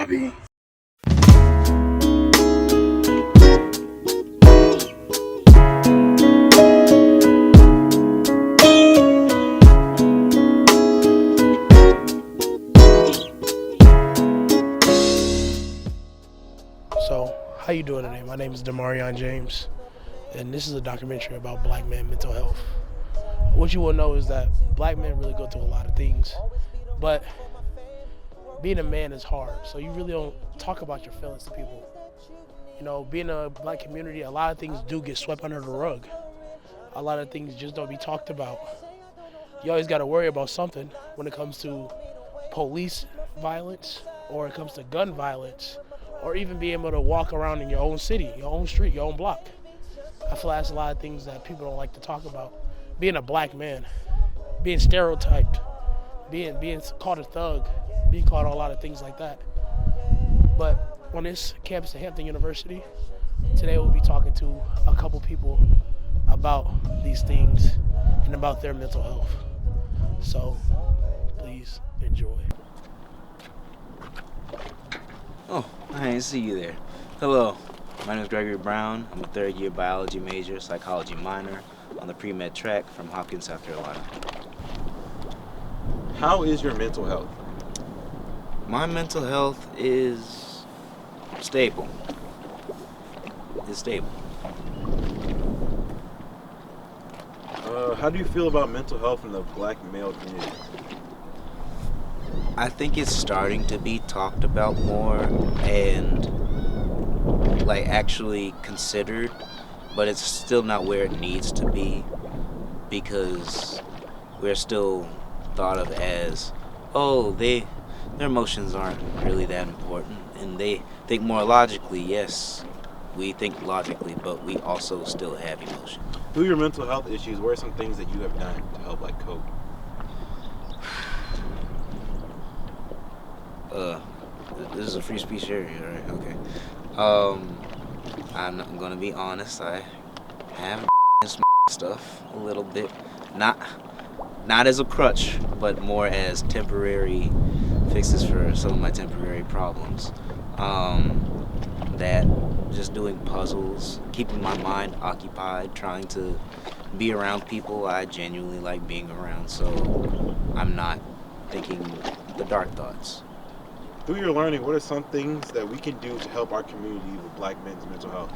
Bobby. So, how you doing today? My name is Damarion James, and this is a documentary about black men mental health. What you will know is that black men really go through a lot of things, but being a man is hard, so you really don't talk about your feelings to people. You know, being a black community, a lot of things do get swept under the rug. A lot of things just don't be talked about. You always got to worry about something when it comes to police violence, or it comes to gun violence, or even being able to walk around in your own city, your own street, your own block. I feel like that's a lot of things that people don't like to talk about. Being a black man, being stereotyped, being called a thug, being called a lot of things like that. But on this campus at Hampton University, today we'll be talking to a couple people about these things and about their mental health. So please enjoy. Oh, I didn't see you there. Hello, my name is Gregory Brown. I'm a third-year biology major, psychology minor on the pre-med track from Hopkins, South Carolina. How is your mental health? My mental health is stable. It's stable. How do you feel about mental health in the black male community? I think it's starting to be talked about more and actually considered, but it's still not where it needs to be because we're still thought of as, oh, their emotions aren't really that important, and they think more logically. Yes, we think logically, but we also still have emotions. Through your mental health issues, what are some things that you have done to help cope? This is a free speech area, right? Okay. I'm not gonna be honest. I have stuff a little bit, not as a crutch, but more as temporary fixes for some of my temporary problems. That just doing puzzles, keeping my mind occupied, trying to be around people I genuinely like being around, so I'm not thinking the dark thoughts. Through your learning, what are some things that we can do to help our community with black men's mental health?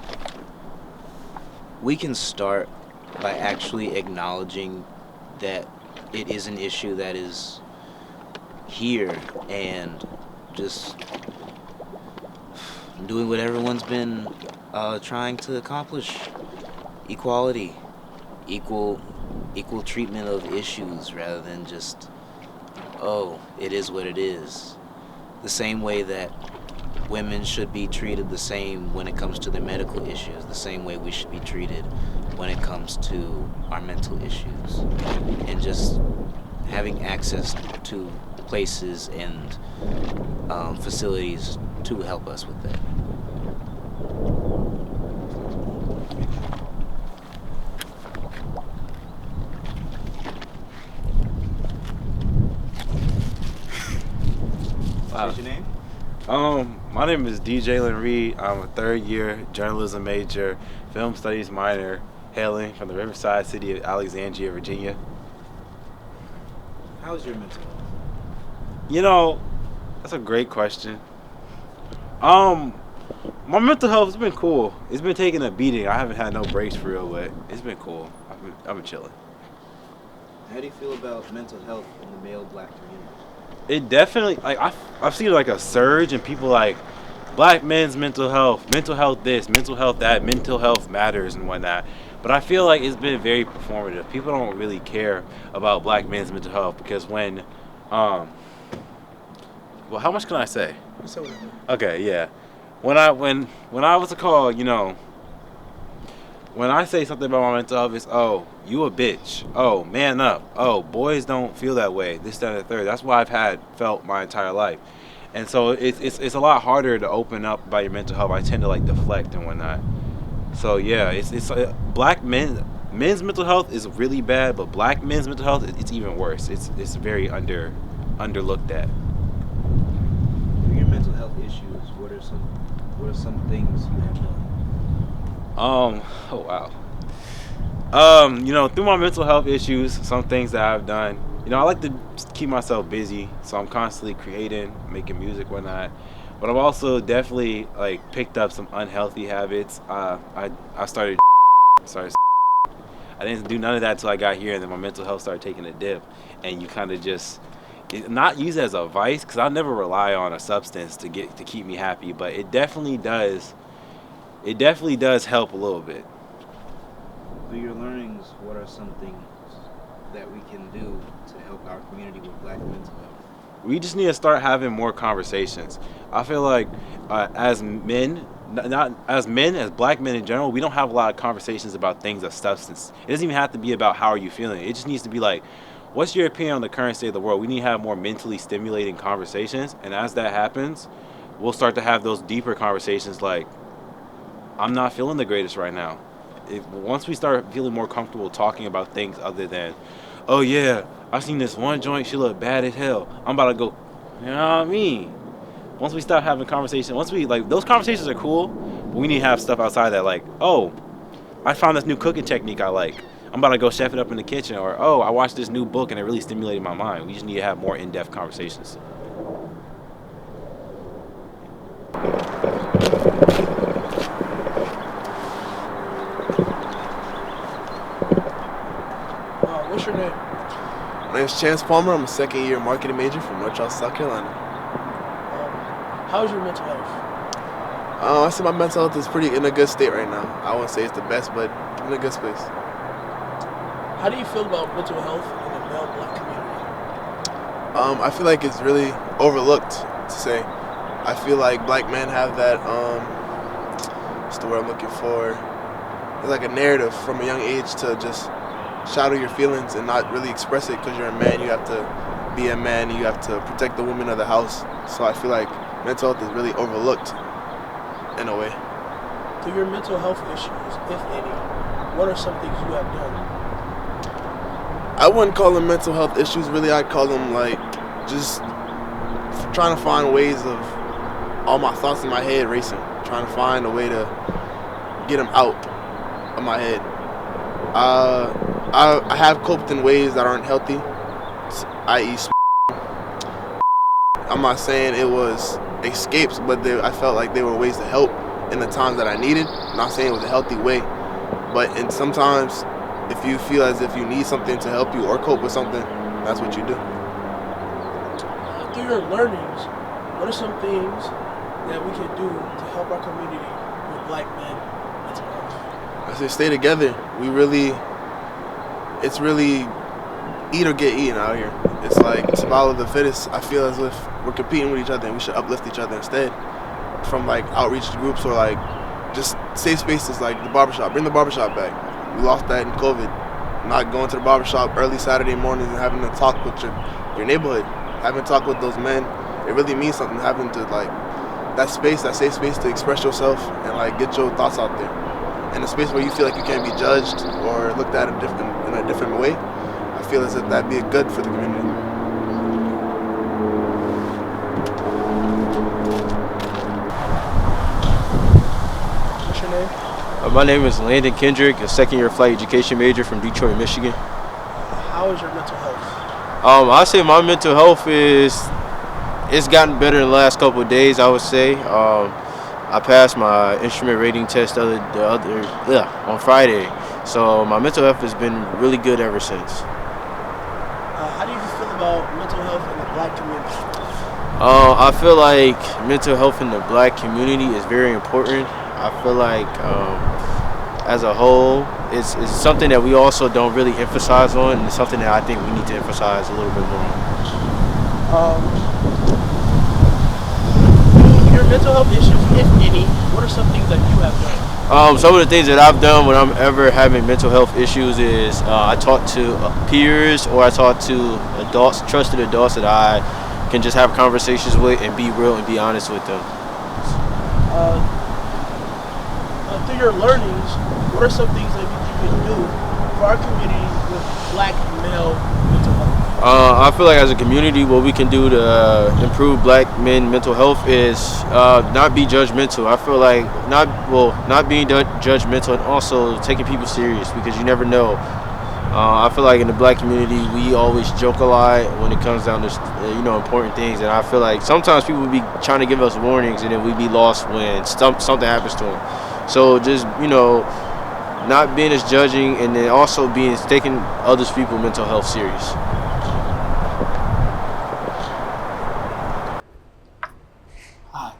We can start by actually acknowledging that it is an issue that is here and just doing what everyone's been trying to accomplish. Equality, equal treatment of issues rather than just, oh, it is what it is. The same way that women should be treated the same when it comes to their medical issues, the same way we should be treated when it comes to our mental issues. And just having access to places and facilities to help us with that. What's your name? My name is Jalon Reed. I'm a third-year journalism major, film studies minor, hailing from the Riverside city of Alexandria, Virginia. How's your mental health? You know, that's a great question. My mental health has been cool. It's been taking a beating. I haven't had no breaks for real, but it's been cool. I've been chilling. How do you feel about mental health in the male black community? It definitely, I've seen a surge in people black men's mental health this, mental health that, mental health matters and whatnot. But I feel like it's been very performative. People don't really care about black men's mental health because when, well, how much can I say? Okay, yeah. When I was to call, when I say something about my mental health, it's, oh, you a bitch. Oh, man up. Oh, boys don't feel that way. This, that, and the third. That's what I've felt my entire life. And so it's a lot harder to open up about your mental health. I tend to deflect and whatnot. So yeah, it's black men's mental health is really bad, but black men's mental health it's even worse. It's very underlooked at. Your mental health issues, what are some things you have done? Oh wow. Through my mental health issues, some things that I've done, I like to keep myself busy, so I'm constantly creating, making music, whatnot. But I've also definitely like picked up some unhealthy habits. I started. I didn't do none of that until I got here, and then my mental health started taking a dip. And you kind of just not use it as a vice, because I never rely on a substance to keep me happy. But it definitely does. It definitely does help a little bit. Through your learnings, what are some things that we can do to help our community with Black mental health? We just need to start having more conversations. I feel like as men, not as men, as Black men in general, we don't have a lot of conversations about things of substance. It doesn't even have to be about how are you feeling. It just needs to be like, what's your opinion on the current state of the world? We need to have more mentally stimulating conversations. And as that happens, we'll start to have those deeper conversations like, I'm not feeling the greatest right now. Once we start feeling more comfortable talking about things other than, oh yeah, I seen this one joint, she look bad as hell, I'm about to go, you know what I mean? Once we stop having conversations, those conversations are cool, but we need to have stuff outside that, like, oh, I found this new cooking technique I like, I'm about to go chef it up in the kitchen, or oh, I watched this new book and it really stimulated my mind. We just need to have more in-depth conversations. What's your name? My name is Chance Palmer. I'm a second-year marketing major from North Charleston, South Carolina. How's your mental health? I say my mental health is pretty in a good state right now. I wouldn't say it's the best, but in a good space. How do you feel about mental health in the male Black community? I feel like it's really overlooked, to say. I feel like Black men have that, what's the word I'm looking for? It's like a narrative from a young age to just shadow your feelings and not really express it, because you're a man. You have to be a man, and you have to protect the women of the house. So I feel like mental health is really overlooked in a way. Through your mental health issues, if any, what are some things you have done? I wouldn't call them mental health issues, really. I'd call them like just trying to find ways of all my thoughts in my head racing, trying to find a way to get them out of my head. I have coped in ways that aren't healthy, i.e. I'm not saying it was escapes, but I felt like they were ways to help in the times that I needed. I'm not saying it was a healthy way, but sometimes if you feel as if you need something to help you or cope with something, that's what you do. Through your learnings, what are some things that we can do to help our community with Black men mental health? I say stay together. It's really eat or get eaten out here. It's like survival of the fittest. I feel as if we're competing with each other, and we should uplift each other instead. From like outreach groups or like just safe spaces like the barbershop. Bring the barbershop back. We lost that in COVID. Not going to the barbershop early Saturday mornings and having to talk with your neighborhood. Having to talk with those men. It really means something, having to like that space, that safe space to express yourself and like get your thoughts out there. In a space where you feel like you can't be judged or looked at in a different way, I feel as if that'd be good for the community. What's your name? My name is Landon Kendrick, a second-year flight education major from Detroit, Michigan. How is your mental health? I say my mental health it's gotten better in the last couple of days, I would say. I passed my instrument rating test on Friday, so my mental health has been really good ever since. How do you feel about mental health in the Black community? I feel like mental health in the Black community is very important. I feel like as a whole, it's something that we also don't really emphasize on, and it's something that I think we need to emphasize a little bit more on. Your mental health issues, if any, what are some things that you have done? Some of the things that I've done when I'm ever having mental health issues is I talk to peers, or I talk to adults, trusted adults that I can just have conversations with and be real and be honest with them. Through your learnings, what are some things that you can do for our community with Black male mental health? I feel like as a community, what we can do to improve black men mental health is not be judgmental. I feel like not being judgmental and also taking people serious because you never know. I feel like in the black community, we always joke a lot when it comes down to important things, and I feel like sometimes people would be trying to give us warnings, and then we'd be lost when something happens to them. So just not being as judging, and then also taking others people's mental health serious. Hi.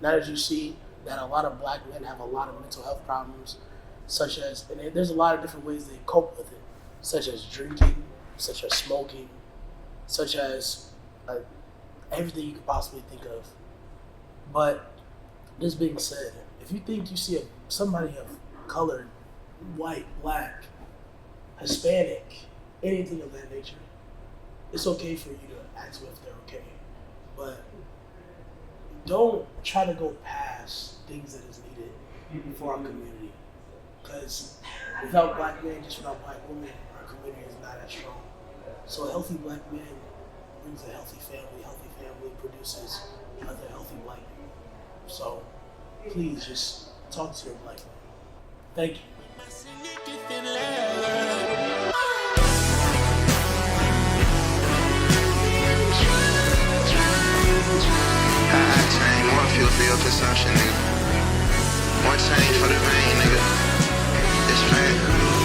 Now that you see that a lot of black men have a lot of mental health problems, such as, and there's a lot of different ways they cope with it, such as drinking, such as smoking, such as everything you could possibly think of. But this being said, if you think you see somebody of color, white, black, Hispanic, anything of that nature, it's okay for you to ask them if they're okay. But don't try to go past things that is needed for our community. Because without black men, just without black women, our community is not as strong. So a healthy black man brings a healthy family produces other healthy black people. So please just talk to your black man. Thank you. More fuel for your consumption, nigga. More change for the vein, nigga. It's pain.